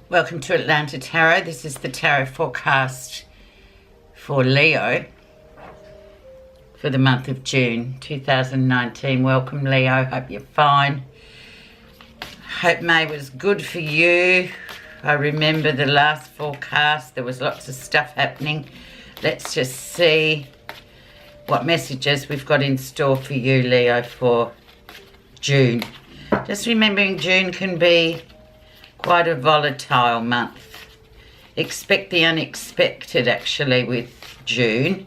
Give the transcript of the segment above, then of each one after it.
Welcome to Atlanta Tarot. This is the tarot forecast for Leo for the month of June 2019. Welcome, Leo. Hope you're fine. Hope May was good for you. I remember the last forecast. There was lots of stuff happening. Let's just see what messages we've got in store for you, Leo, for June. Just remembering June can be quite a volatile month. Expect the unexpected, actually, with June.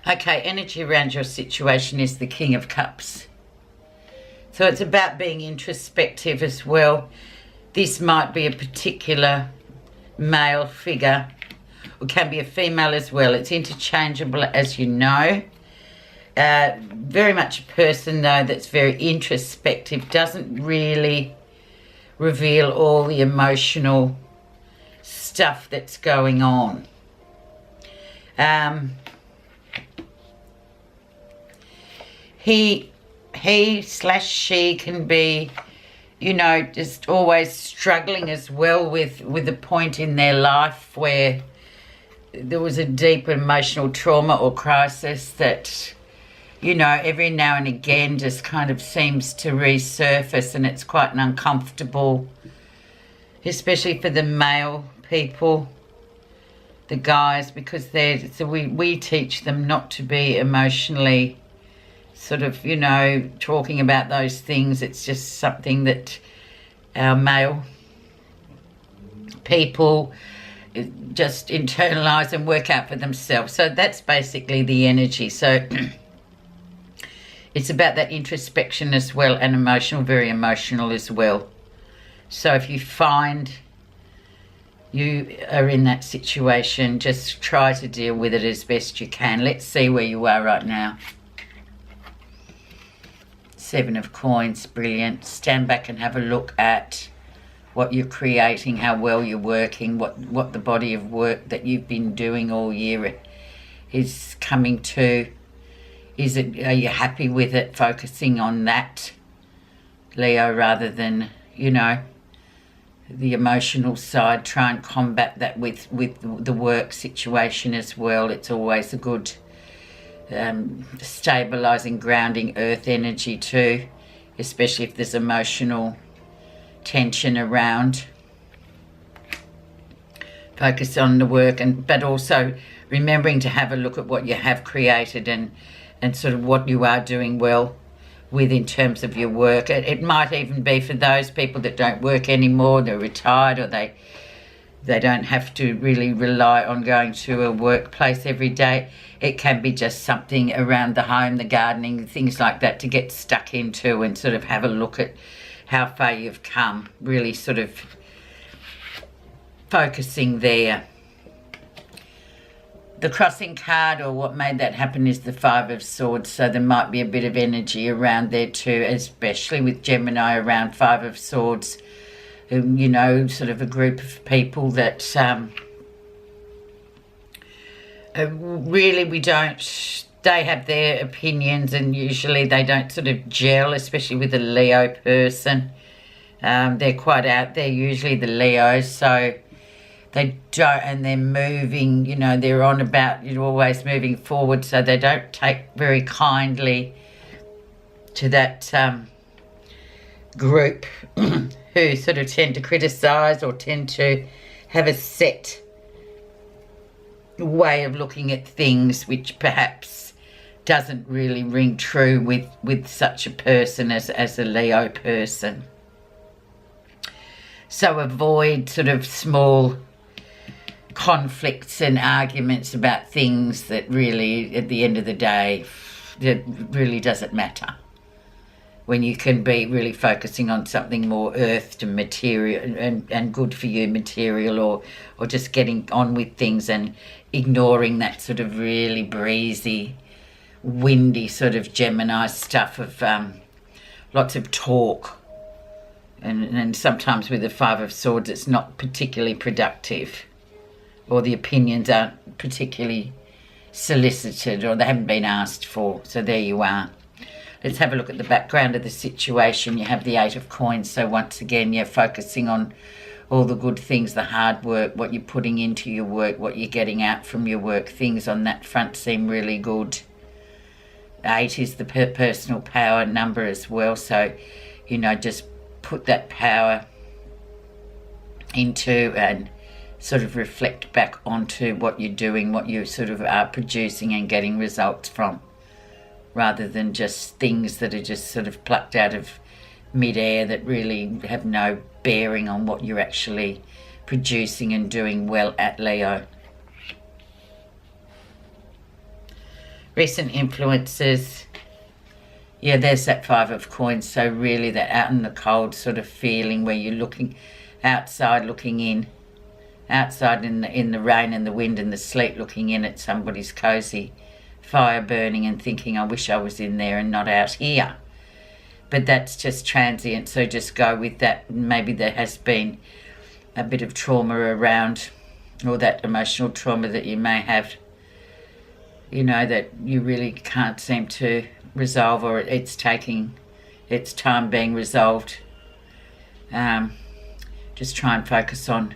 Okay, energy around your situation is the King of Cups. So it's about being introspective as well. This might be a particular male figure, or can be a female as well. It's interchangeable, as you know. Very much a person, though, that's very introspective, doesn't really reveal all the emotional stuff that's going on. He/she can be, you know, just always struggling as well with a point in their life where there was a deep emotional trauma or crisis that, you know, every now and again just kind of seems to resurface, and it's quite an uncomfortable, especially for the male people, the guys, because we teach them not to be emotionally sort of, you know, talking about those things. It's just something that our male people just internalize and work out for themselves. So that's basically the energy. So it's about that introspection as well, and emotional, very emotional as well. So if you find you are in that situation, just try to deal with it as best you can. Let's see where you are right now. Seven of Coins, brilliant. Stand back and have a look at what you're creating, how well you're working, what the body of work that you've been doing all year is coming to. Are you happy with it? Focusing on that, Leo, rather than, you know, the emotional side. Try and combat that with the work situation as well. It's always a good stabilizing, grounding earth energy too, especially if there's emotional tension around. Focus on the work, but also remembering to have a look at what you have created and sort of what you are doing well with in terms of your work. It might even be for those people that don't work anymore, they're retired, or they don't have to really rely on going to a workplace every day. It can be just something around the home, the gardening, things like that, to get stuck into and sort of have a look at how far you've come, really sort of focusing there. The crossing card, or what made that happen, is the Five of Swords. So there might be a bit of energy around there too, especially with Gemini around Five of Swords. You know, sort of a group of people that really they have their opinions, and usually they don't sort of gel, especially with a Leo person. They're quite out there, usually the Leos, so they don't, and they're moving, you know, they're on about, you're always moving forward, so they don't take very kindly to that group who sort of tend to criticize or tend to have a set way of looking at things, which perhaps doesn't really ring true with such a person as a Leo person. So avoid sort of small conflicts and arguments about things that really, at the end of the day, it really doesn't matter, when you can be really focusing on something more earthed and material and good for you material, or just getting on with things and ignoring that sort of really breezy, windy sort of Gemini stuff of lots of talk. And sometimes with the Five of Swords, it's not particularly productive, or the opinions aren't particularly solicited, or they haven't been asked for. So there you are. let's have a look at the background of the situation. You have the Eight of Coins, so once again you're focusing on all the good things, the hard work, what you're putting into your work, what you're getting out from your work. Things on that front seem really good. 8 is the personal power number as well, so you know, just put that power into and sort of reflect back onto what you're doing, what you sort of are producing and getting results from, rather than just things that are just sort of plucked out of mid-air that really have no bearing on what you're actually producing and doing well at, Leo. Recent influences. Yeah, there's that 5 of Coins. So really that out in the cold sort of feeling where you're looking outside, looking in. Outside in the rain and the wind and the sleet, looking in at somebody's cosy fire burning and thinking, I wish I was in there and not out here. But that's just transient, so just go with that. Maybe there has been a bit of trauma around, or that emotional trauma that you may have, you know, that you really can't seem to resolve, or it's taking its time being resolved. Just try and focus on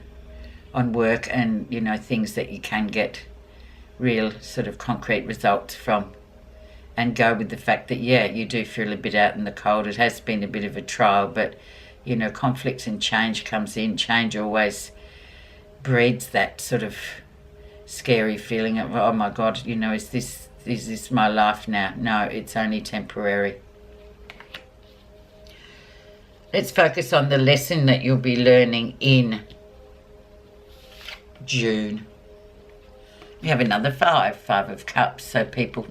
work and, you know, things that you can get real sort of concrete results from, and go with the fact that, yeah, you do feel a bit out in the cold. It has been a bit of a trial, but, you know, conflicts and change comes in. Change always breeds that sort of scary feeling of, oh my God, you know, is this my life now? No, it's only temporary. Let's focus on the lesson that you'll be learning in June. We have another 5 of Cups, so people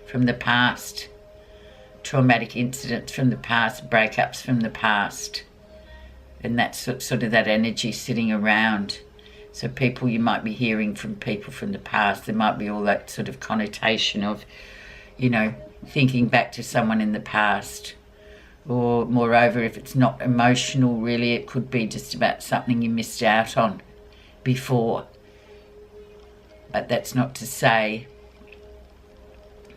from the past, traumatic incidents from the past, breakups from the past, and that's sort of that energy sitting around. So people, you might be hearing from people from the past. There might be all that sort of connotation of, you know, thinking back to someone in the past. Or moreover, if it's not emotional really, it could be just about something you missed out on before. But that's not to say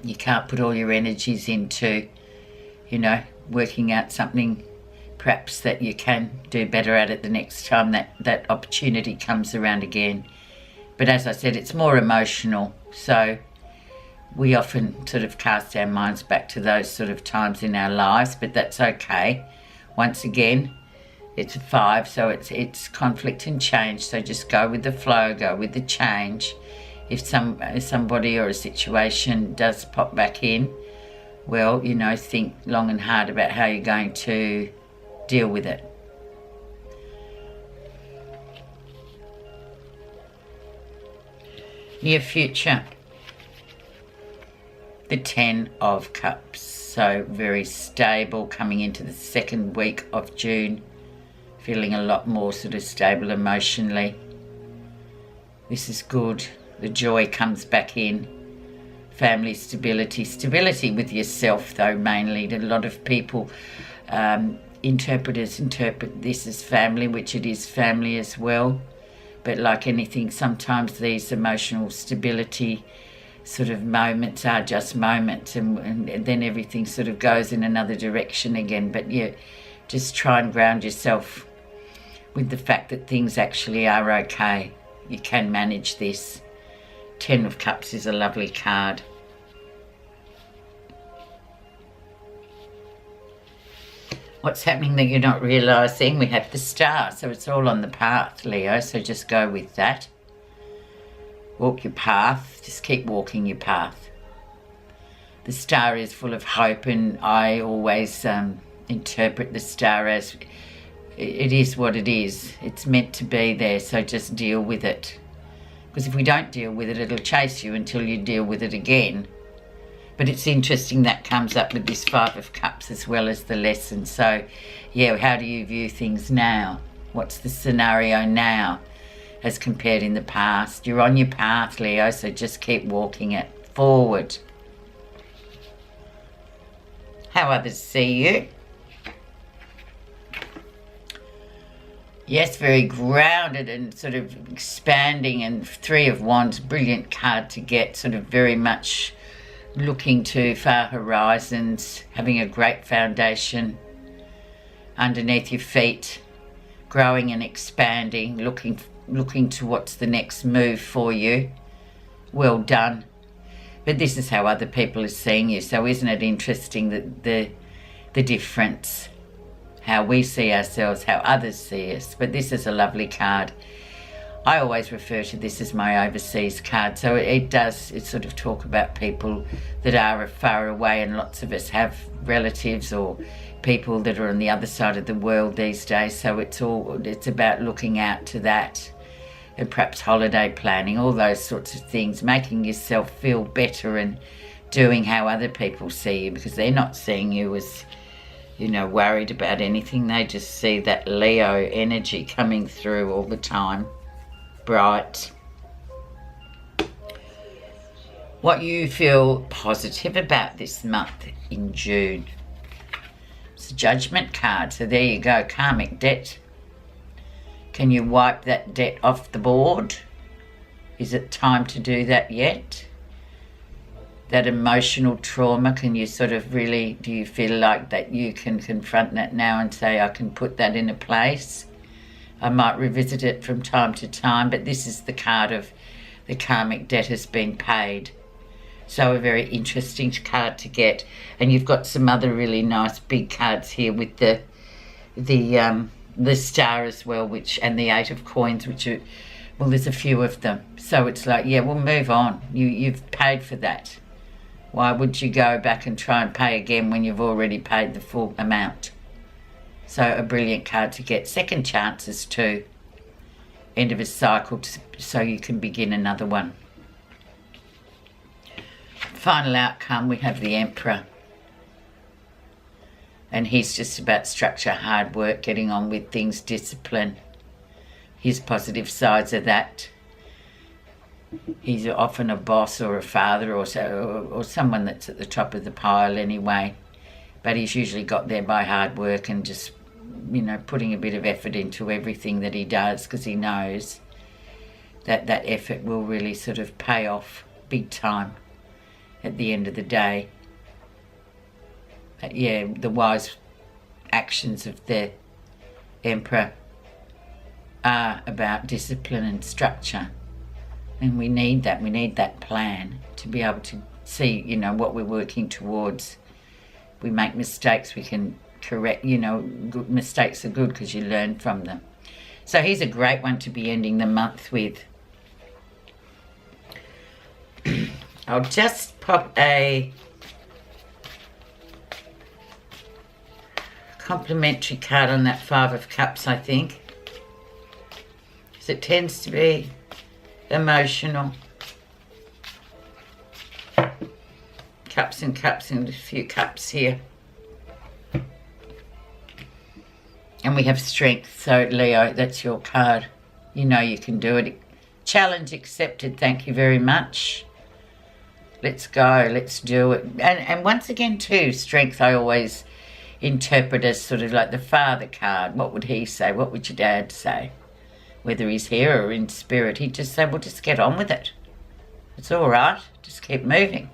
you can't put all your energies into, you know, working out something perhaps that you can do better at it the next time that opportunity comes around again. But as I said, it's more emotional, so we often sort of cast our minds back to those sort of times in our lives, but that's okay. Once again, it's a 5, so it's conflict and change, so just go with the flow, go with the change. If somebody or a situation does pop back in, well, you know, think long and hard about how you're going to deal with it. Near future. The 10 of Cups. So very stable coming into the second week of June. Feeling a lot more sort of stable emotionally. This is good. The joy comes back in. Family stability. Stability with yourself, though, mainly. A lot of people, interpreters interpret this as family, which it is family as well. But like anything, sometimes these emotional stability sort of moments are just moments, and then everything sort of goes in another direction again. But yeah, just try and ground yourself with the fact that things actually are okay. You can manage this. 10 of Cups is a lovely card. What's happening that you're not realising? We have the Star, so it's all on the path, Leo, so just go with that. Walk your path, just keep walking your path. The Star is full of hope, and I always interpret the Star as it is what it is. It's meant to be there, so just deal with it. Because if we don't deal with it, it'll chase you until you deal with it again. But it's interesting that comes up with this 5 of Cups as well as the lesson. So, yeah, how do you view things now? What's the scenario now as compared in the past? You're on your path, Leo, so just keep walking it forward. How others see you. Yes, very grounded and sort of expanding, and 3 of Wands, brilliant card to get, sort of very much looking to far horizons, having a great foundation underneath your feet, growing and expanding, looking to what's the next move for you. Well done. But this is how other people are seeing you. So isn't it interesting that the difference, how we see ourselves, how others see us. But this is a lovely card. I always refer to this as my overseas card. So it sort of talk about people that are far away, and lots of us have relatives or people that are on the other side of the world these days. So it's about looking out to that, and perhaps holiday planning, all those sorts of things, making yourself feel better and doing how other people see you, because they're not seeing you as, you know, worried about anything. They just see that Leo energy coming through all the time. Bright. What you feel positive about this month in June. It's a Judgment card. So there you go. Karmic debt. Can you wipe that debt off the board? Is it time to do that yet? That emotional trauma, can you sort of really, do you feel like that you can confront that now and say, I can put that in a place? I might revisit it from time to time, but this is the card of the karmic debt has been paid. So a very interesting card to get. And you've got some other really nice big cards here with the star as well, and the 8 of coins, which are, well, there's a few of them. So it's like, yeah, we'll move on. You've paid for that. Why would you go back and try and pay again when you've already paid the full amount? So a brilliant card to get. Second chances too. End of a cycle, so you can begin another one. Final outcome, we have the Emperor. And he's just about structure, hard work, getting on with things, discipline. His positive sides are that. He's often a boss or a father or someone that's at the top of the pile anyway. But he's usually got there by hard work and just, you know, putting a bit of effort into everything that he does, because he knows that that effort will really sort of pay off big time at the end of the day. But yeah, the wise actions of the Emperor are about discipline and structure. And we need that. We need that plan to be able to see, you know, what we're working towards. If we make mistakes, we can correct, you know, good mistakes are good because you learn from them. So he's a great one to be ending the month with. I'll just pop a complimentary card on that 5 of Cups, I think, because it tends to be emotional. Cups and cups and a few cups here. And we have strength. So Leo, that's your card. You know you can do it. Challenge accepted. Thank you very much. Let's go. Let's do it. And once again too, strength I always interpret as sort of like the father card. What would he say? What would your dad say? Whether he's here or in spirit, he'd just say, well, just get on with it. It's all right. Just keep moving.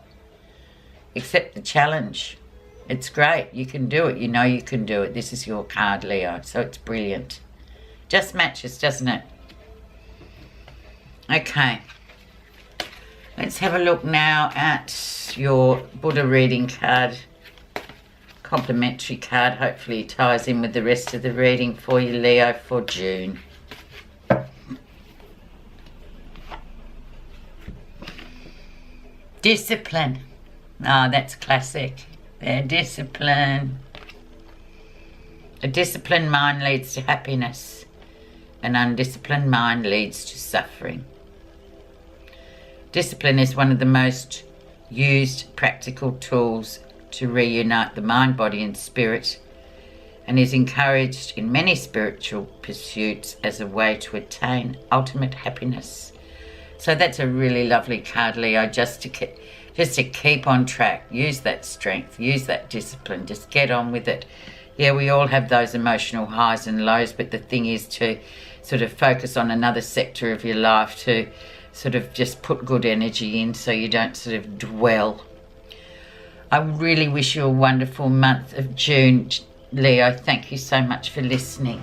Accept the challenge. It's great. You can do it. You know you can do it. This is your card, Leo. So it's brilliant. Just matches, doesn't it? Okay. Let's have a look now at your Buddha reading card. Complimentary card. Hopefully it ties in with the rest of the reading for you, Leo, for June. Discipline. Ah, that's classic. There, discipline. A disciplined mind leads to happiness. An undisciplined mind leads to suffering. Discipline is one of the most used practical tools to reunite the mind, body and spirit, and is encouraged in many spiritual pursuits as a way to attain ultimate happiness. So that's a really lovely card, Leo, just to keep on track. Use that strength, use that discipline, just get on with it. Yeah, we all have those emotional highs and lows, but the thing is to sort of focus on another sector of your life, to sort of just put good energy in so you don't sort of dwell I really wish you a wonderful month of June, Leo. Thank you so much for listening.